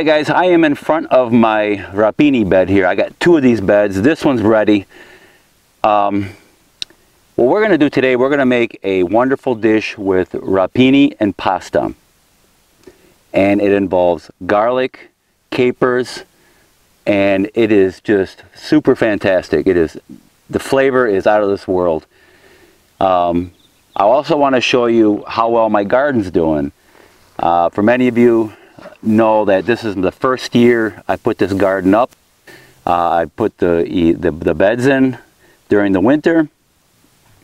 Alright guys, I am in front of my Rapini bed here. I got two of these beds. This one's ready. What we're going to do today, we're going to make a wonderful dish with Rapini and pasta. And it involves garlic, capers, and it is just super fantastic. The flavor is out of this world. I also want to show you how well my garden's doing. For many of you know that this is the first year I put this garden up. I put the beds in during the winter.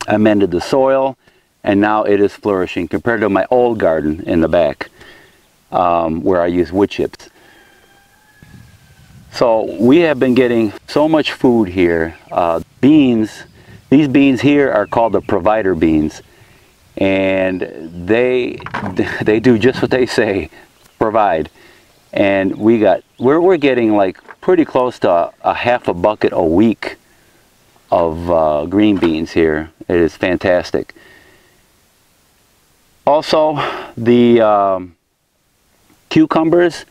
I mended the soil, and now it is flourishing compared to my old garden in the back where I use wood chips. So we have been getting so much food here. Beans, these beans here are called the provider beans, and they do just what they say, provide. And we're getting like pretty close to a half a bucket a week of green beans here. It is fantastic. Also, the cucumbers,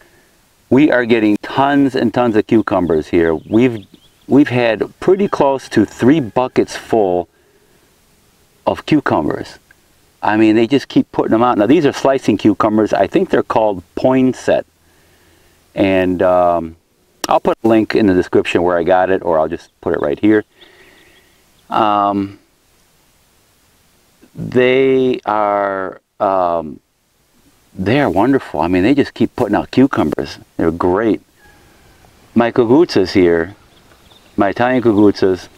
we are getting tons and tons of cucumbers here. We've had pretty close to 3 buckets full of cucumbers. I mean, they just keep putting them out. Now, these are slicing cucumbers. I think they're called poinsett. And I'll put a link in the description where I got it, or I'll just put it right here. They are wonderful. I mean, they just keep putting out cucumbers. They're great. My cucuzzas here, my Italian cucuzzas,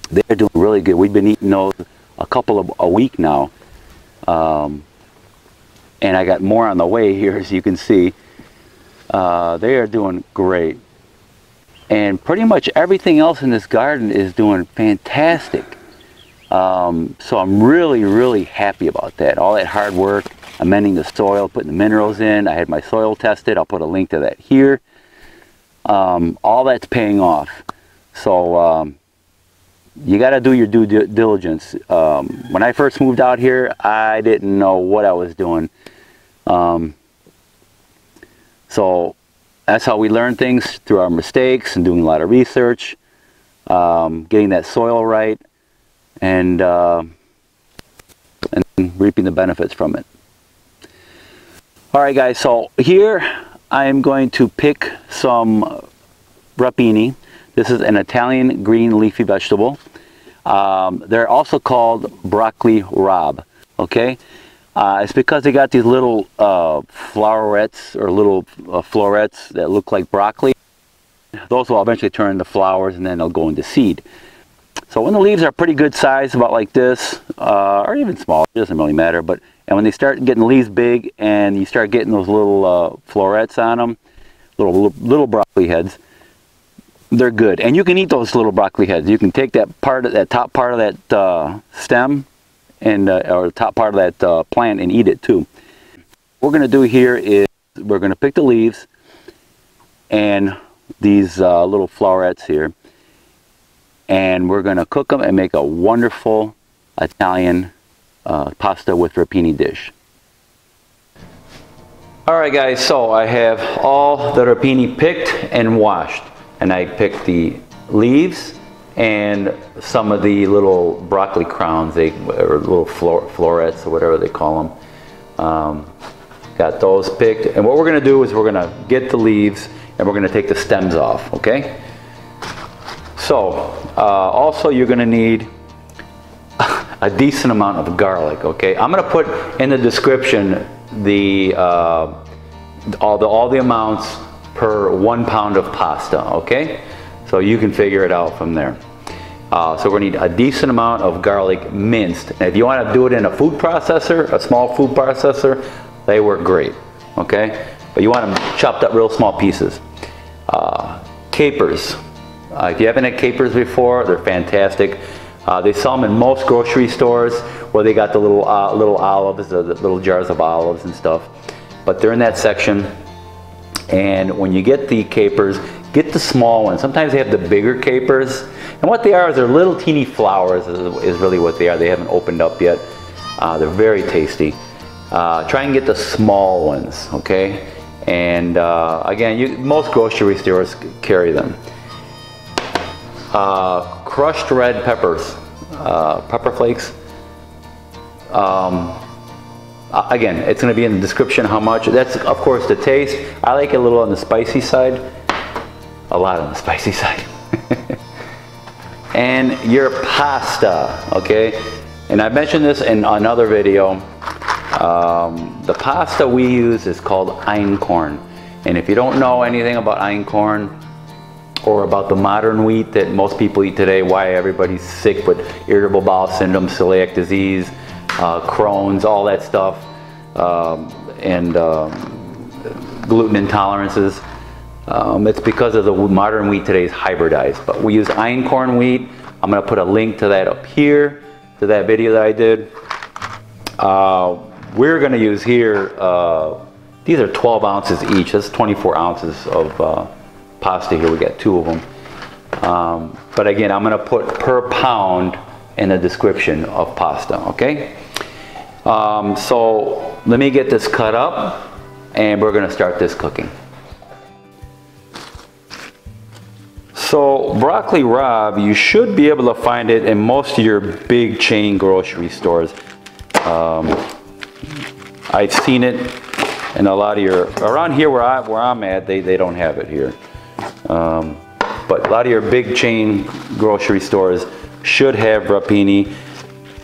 they're doing really good. We've been eating those a week now. And I got more on the way here, as you can see. They are doing great. And pretty much everything else in this garden is doing fantastic. So I'm really, really happy about that. All that hard work, amending the soil, putting the minerals in. I had my soil tested. I'll put a link to that here. All that's paying off. So you got to do your due diligence. When I first moved out here, I didn't know what I was doing. So that's how we learn things, through our mistakes and doing a lot of research, getting that soil right, and reaping the benefits from it. Alright guys, so here I am going to pick some Rapini. This is an Italian green leafy vegetable. They're also called broccoli rabe, okay? It's because they got these little flowerets, or little florets that look like broccoli. Those will eventually turn into flowers, and then they'll go into seed. So when the leaves are pretty good size, about like this, or even small, it doesn't really matter. And when they start getting leaves big, and you start getting those little florets on them, little broccoli heads, they're good. And you can eat those little broccoli heads. You can take that top part of that stem, and or the top part of that plant, and eat it too. What we're going to do here is we're going to pick the leaves and these little florets here, and we're going to cook them and make a wonderful Italian pasta with Rapini dish. Alright guys, so I have all the Rapini picked and washed, and I picked the leaves and some of the little broccoli crowns, or little florets, or whatever they call them. Got those picked, and what we're going to do is we're going to get the leaves and we're going to take the stems off, okay? So also you're going to need a decent amount of garlic, okay? I'm going to put in the description all the amounts per 1 pound of pasta, okay? So you can figure it out from there. So we're going to need a decent amount of garlic minced. And if you want to do it in a food processor, a small food processor, they work great, okay? But you want them chopped up real small pieces. Capers. If you haven't had capers before, they're fantastic. They sell them in most grocery stores, where they got the little olives, the little jars of olives and stuff. But they're in that section. And when you get the capers, get the small ones. Sometimes they have the bigger capers. And what they are is they're little teeny flowers is really what they are. They haven't opened up yet. They're very tasty. Try and get the small ones, okay? And again, most grocery stores carry them. Crushed red peppers, pepper flakes. Again, it's going to be in the description how much. That's of course the taste. I like it a little on the spicy side, a lot on the spicy side. And your pasta, okay? And I mentioned this in another video. The pasta we use is called einkorn. And if you don't know anything about einkorn or about the modern wheat that most people eat today, why everybody's sick with irritable bowel syndrome, celiac disease, Crohn's, all that stuff, and gluten intolerances, it's because of the modern wheat today is hybridized. But we use einkorn wheat. I'm going to put a link to that up here, to that video that I did. We're going to use here, these are 12 ounces each. That's 24 ounces of pasta here. We got 2 of them. But again, I'm going to put per pound in the description of pasta, okay? So let me get this cut up and we're going to start this cooking. So broccoli rabe, you should be able to find it in most of your big chain grocery stores. I've seen it in a lot of your, around here where I'm at, they don't have it here. But a lot of your big chain grocery stores should have rapini.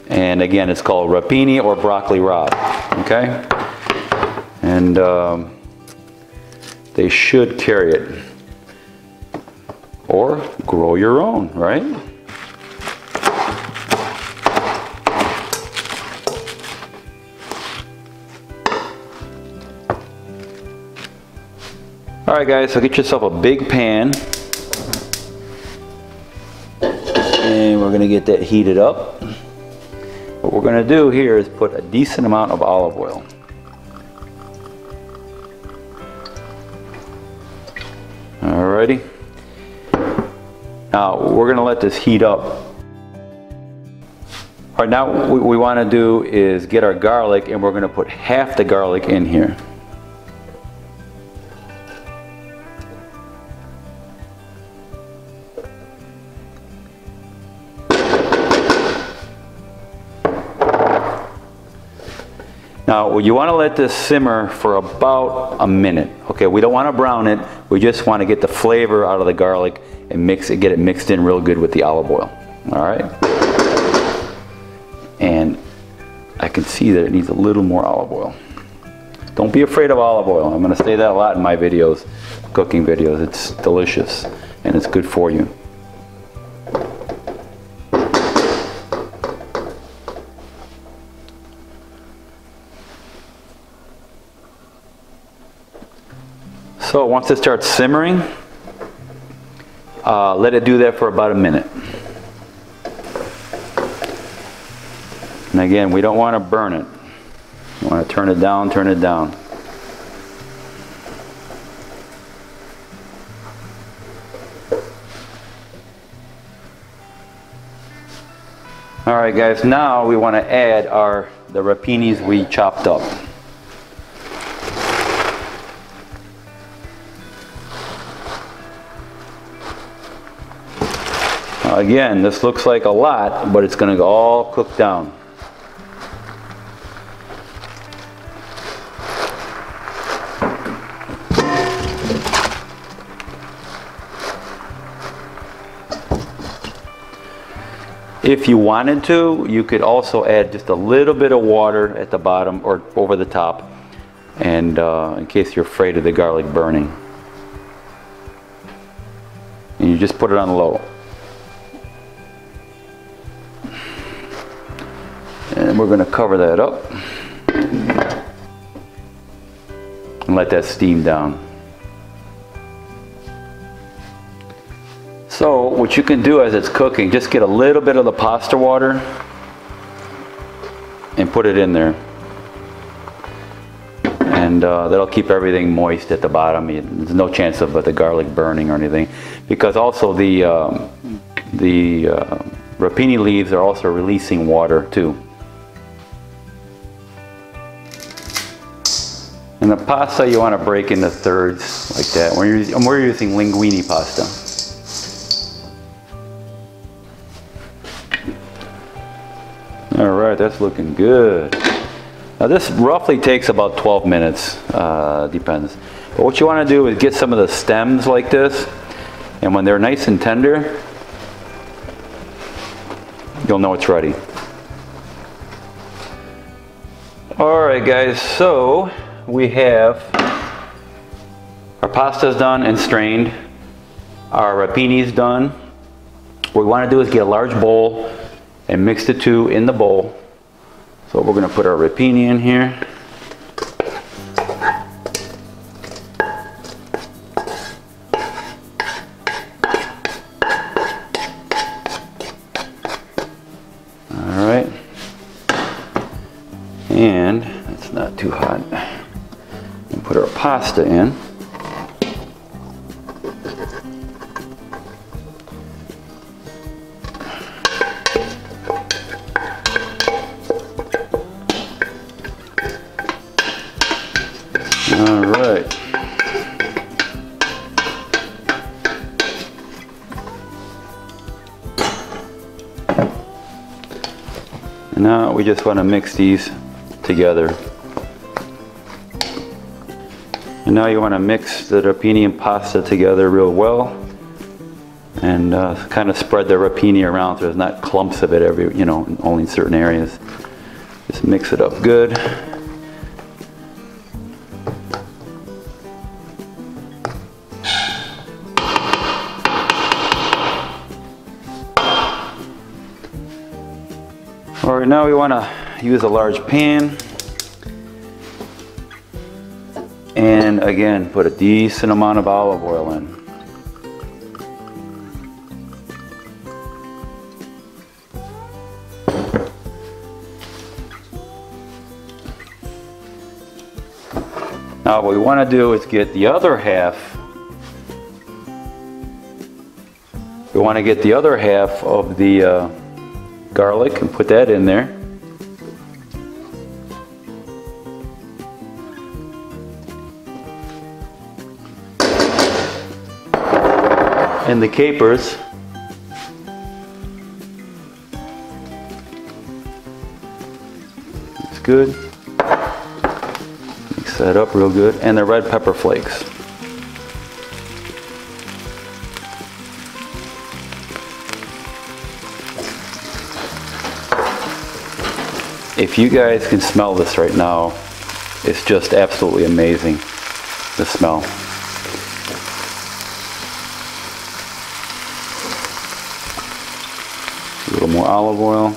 And again, it's called rapini or broccoli rabe, okay? And they should carry it. Or grow your own, right? All right, guys, so get yourself a big pan. And we're gonna get that heated up. What we're gonna do here is put a decent amount of olive oil. Alrighty. Now we're gonna let this heat up. All right, now what we wanna do is get our garlic, and we're gonna put half the garlic in here. Now you want to let this simmer for about a minute. Okay, we don't want to brown it. We just want to get the flavor out of the garlic and mix it, get it mixed in real good with the olive oil. All right. And I can see that it needs a little more olive oil. Don't be afraid of olive oil. I'm going to say that a lot in my videos, cooking videos. It's delicious and it's good for you. So once it starts simmering, let it do that for about a minute. And again, we don't want to burn it. You want to turn it down, turn it down. All right, guys, now we want to add the rapinis we chopped up. Again, this looks like a lot, but it's going to all cook down. If you wanted to, you could also add just a little bit of water at the bottom or over the top, and in case you're afraid of the garlic burning. And you just put it on low. And we're going to cover that up and let that steam down. So what you can do as it's cooking, just get a little bit of the pasta water and put it in there. And that'll keep everything moist at the bottom. There's no chance of the garlic burning or anything. Because also the rapini leaves are also releasing water too. And the pasta you want to break into thirds like that. We're using linguine pasta. All right, that's looking good. Now this roughly takes about 12 minutes, depends. But what you want to do is get some of the stems like this, and when they're nice and tender, you'll know it's ready. All right guys, so we have our pasta's done and strained. Our rapini's done. What we want to do is get a large bowl and mix the two in the bowl. So we're going to put our rapini in here. All right. And it's not too hot. And put our pasta in. All right. And now we just want to mix these together. And now you want to mix the rapini and pasta together real well, and kind of spread the rapini around so there's not clumps of it every, only in certain areas. Just mix it up good. All right, now we want to use a large pan, and again put a decent amount of olive oil in. Now what we want to do is get the other half. We want to get the other half of the garlic and put that in there. And the capers. It's good. Mix that up real good. And the red pepper flakes. If you guys can smell this right now, it's just absolutely amazing, the smell. A little more olive oil.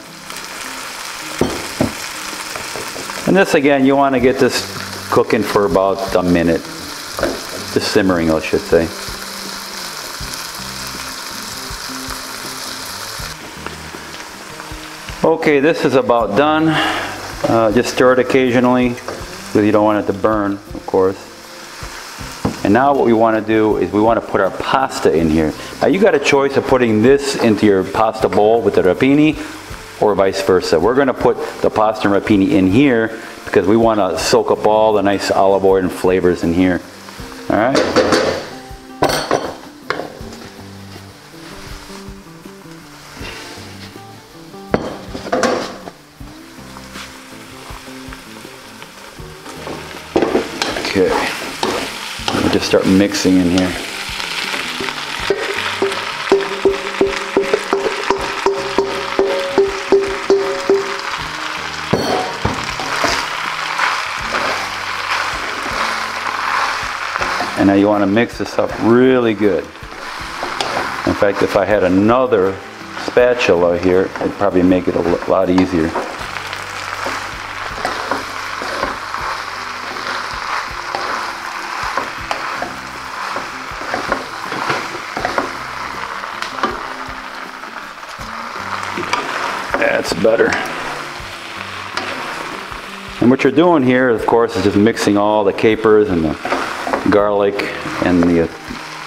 And this again, you want to get this cooking for about a minute. Just simmering, I should say. Okay, this is about done. Just stir it occasionally because you don't want it to burn, of course. And now what we want to do is we want to put our pasta in here. Now you got a choice of putting this into your pasta bowl with the rapini or vice versa. We're going to put the pasta and rapini in here because we want to soak up all the nice olive oil and flavors in here. All right. Okay, we'll just start mixing in here. And now you want to mix this up really good. In fact, if I had another spatula here, it'd probably make it a lot easier. That's better. And what you're doing here, of course, is just mixing all the capers and the garlic and the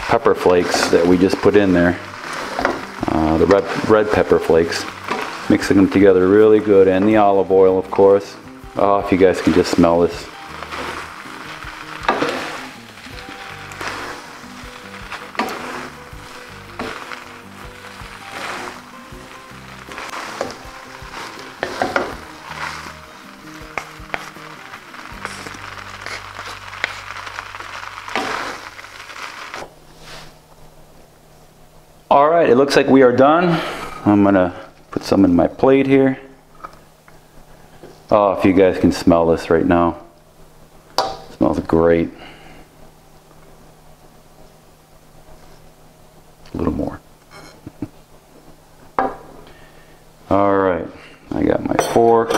pepper flakes that we just put in there. The red pepper flakes. Mixing them together really good, and the olive oil, of course. Oh, if you guys can just smell this. right, it looks like we are done. I'm gonna put some in my plate here. Oh, if you guys can smell this right now. It smells great. A little more. All right, I got my fork.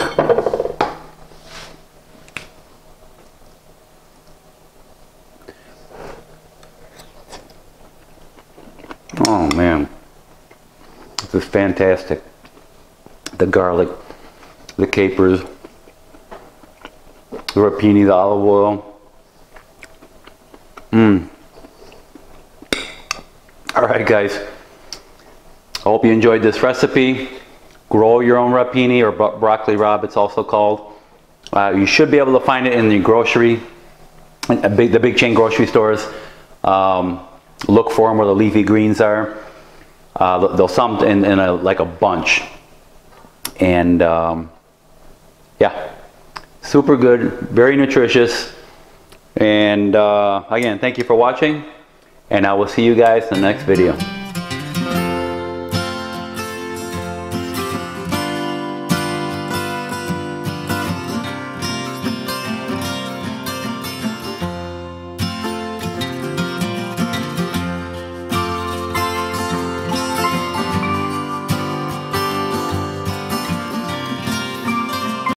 Oh man, this is fantastic. The garlic, the capers, the rapini, the olive oil. Alright guys, I hope you enjoyed this recipe. Grow your own rapini, or broccoli rabe it's also called. You should be able to find it in the grocery, the big chain grocery stores. Look for them where the leafy greens are. They'll some in like a bunch. And yeah, super good, very nutritious. And again, thank you for watching, and I will see you guys in the next video.